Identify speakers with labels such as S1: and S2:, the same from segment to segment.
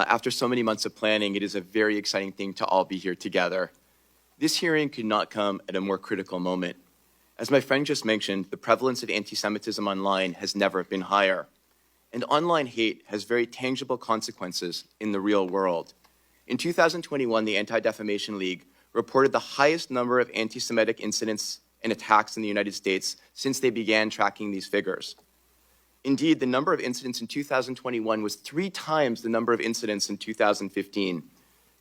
S1: After so many months of planning, it is a very exciting thing to all be here together. This hearing could not come at a more critical moment. As my friend just mentioned, the prevalence of anti-Semitism online has never been higher. And online hate has very tangible consequences in the real world. In 2021, the Anti-Defamation League reported the highest number of anti-Semitic incidents and attacks in the United States since they began tracking these figures. Indeed, the number of incidents in 2021 was 3 times the number of incidents in 2015.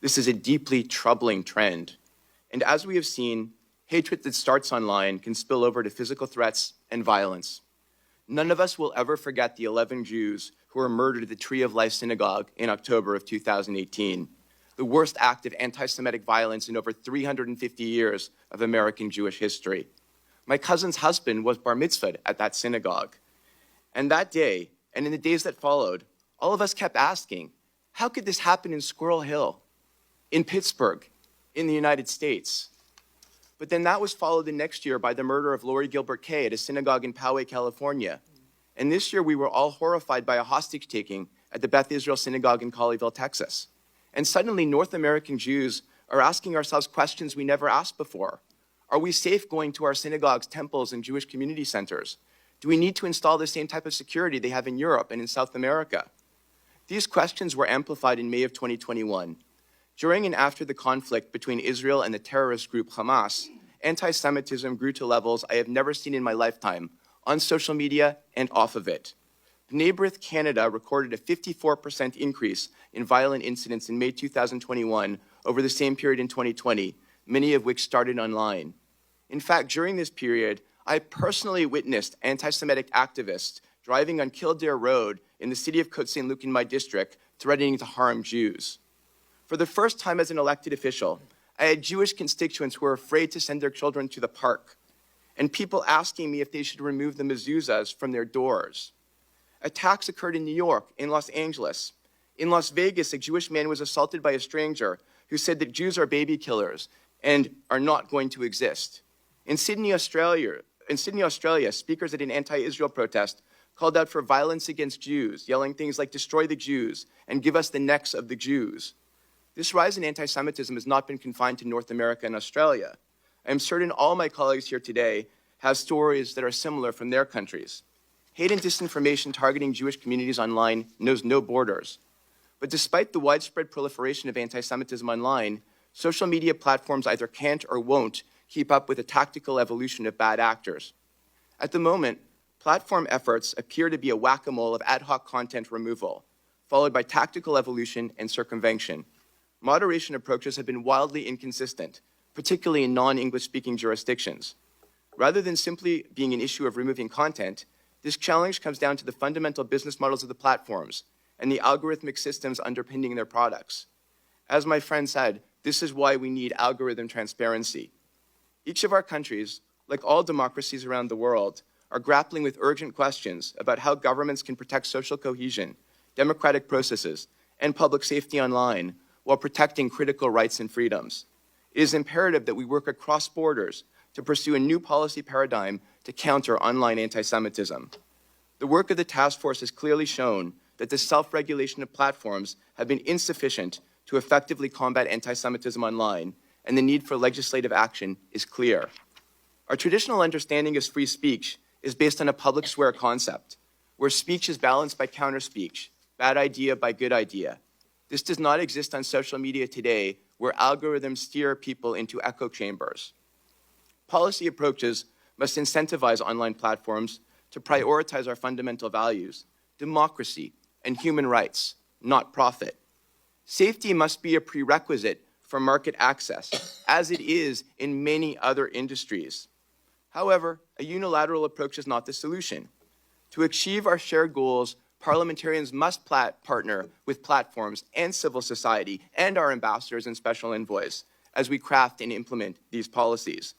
S1: This is a deeply troubling trend. And as we have seen, hatred that starts online can spill over to physical threats and violence. None of us will ever forget the 11 Jews who were murdered at the Tree of Life Synagogue in October of 2018, the worst act of anti-Semitic violence in over 350 years of American Jewish history. My cousin's husband was bar mitzvahed at that synagogue. And that day, and in the days that followed, all of us kept asking, how could this happen in Squirrel Hill, in Pittsburgh, in the United States? But then that was followed the next year by the murder of Lori Gilbert Kay at a synagogue in Poway, California. And this year we were all horrified by a hostage-taking at the Beth Israel Synagogue in Colleyville, Texas. And suddenly North American Jews are asking ourselves questions we never asked before. Are we safe going to our synagogues, temples, and Jewish community centers? Do we need to install the same type of security they have in Europe and in South America? These questions were amplified in May of 2021. During and after the conflict between Israel and the terrorist group Hamas, anti-Semitism grew to levels I have never seen in my lifetime, on social media and off of it. B'nai B'rith Canada recorded a 54% increase in violent incidents in May 2021 over the same period in 2020, many of which started online. In fact, during this period, I personally witnessed anti-Semitic activists driving on Kildare Road in the city of Côte Saint-Luc in my district, threatening to harm Jews. For the first time as an elected official, I had Jewish constituents who were afraid to send their children to the park, and people asking me if they should remove the mezuzahs from their doors. Attacks occurred in New York, in Los Angeles. In Las Vegas, a Jewish man was assaulted by a stranger who said that Jews are baby killers and are not going to exist. In Sydney, Australia, speakers at an anti-Israel protest called out for violence against Jews, yelling things like "destroy the Jews" and "give us the necks of the Jews." This rise in anti-Semitism has not been confined to North America and Australia. I am certain all my colleagues here today have stories that are similar from their countries. Hate and disinformation targeting Jewish communities online knows no borders. But despite the widespread proliferation of anti-Semitism online, social media platforms either can't or won't keep up with the tactical evolution of bad actors. At the moment, platform efforts appear to be a whack-a-mole of ad hoc content removal, followed by tactical evolution and circumvention. Moderation approaches have been wildly inconsistent, particularly in non-English speaking jurisdictions. Rather than simply being an issue of removing content, this challenge comes down to the fundamental business models of the platforms and the algorithmic systems underpinning their products. As my friend said, this is why we need algorithm transparency. Each of our countries, like all democracies around the world, are grappling with urgent questions about how governments can protect social cohesion, democratic processes, and public safety online while protecting critical rights and freedoms. It is imperative that we work across borders to pursue a new policy paradigm to counter online anti-Semitism. The work of the task force has clearly shown that the self-regulation of platforms have been insufficient to effectively combat anti-Semitism online, and the need for legislative action is clear. Our traditional understanding of free speech is based on a public square concept, where speech is balanced by counter-speech, bad idea by good idea. This does not exist on social media today, where algorithms steer people into echo chambers. Policy approaches must incentivize online platforms to prioritize our fundamental values, democracy and human rights, not profit. Safety must be a prerequisite for market access, as it is in many other industries. However, a unilateral approach is not the solution. To achieve our shared goals, parliamentarians must partner with platforms and civil society and our ambassadors and special envoys as we craft and implement these policies.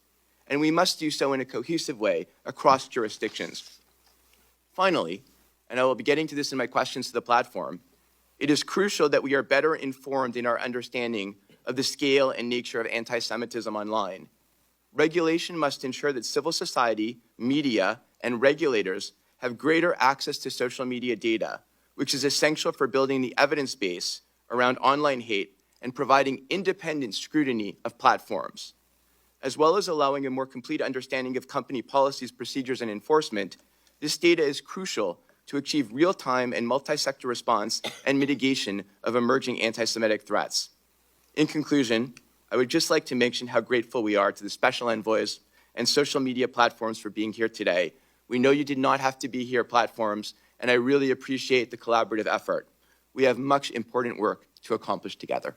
S1: And we must do so in a cohesive way across jurisdictions. Finally, and I will be getting to this in my questions to the platform, it is crucial that we are better informed in our understanding of the scale and nature of anti-Semitism online. Regulation must ensure that civil society, media, and regulators have greater access to social media data, which is essential for building the evidence base around online hate and providing independent scrutiny of platforms, as well as allowing a more complete understanding of company policies, procedures, and enforcement. This data is crucial to achieve real-time and multi-sector response and mitigation of emerging anti-Semitic threats. In conclusion, I would just like to mention how grateful we are to the special envoys and social media platforms for being here today. We know you did not have to be here, platforms, and I really appreciate the collaborative effort. We have much important work to accomplish together.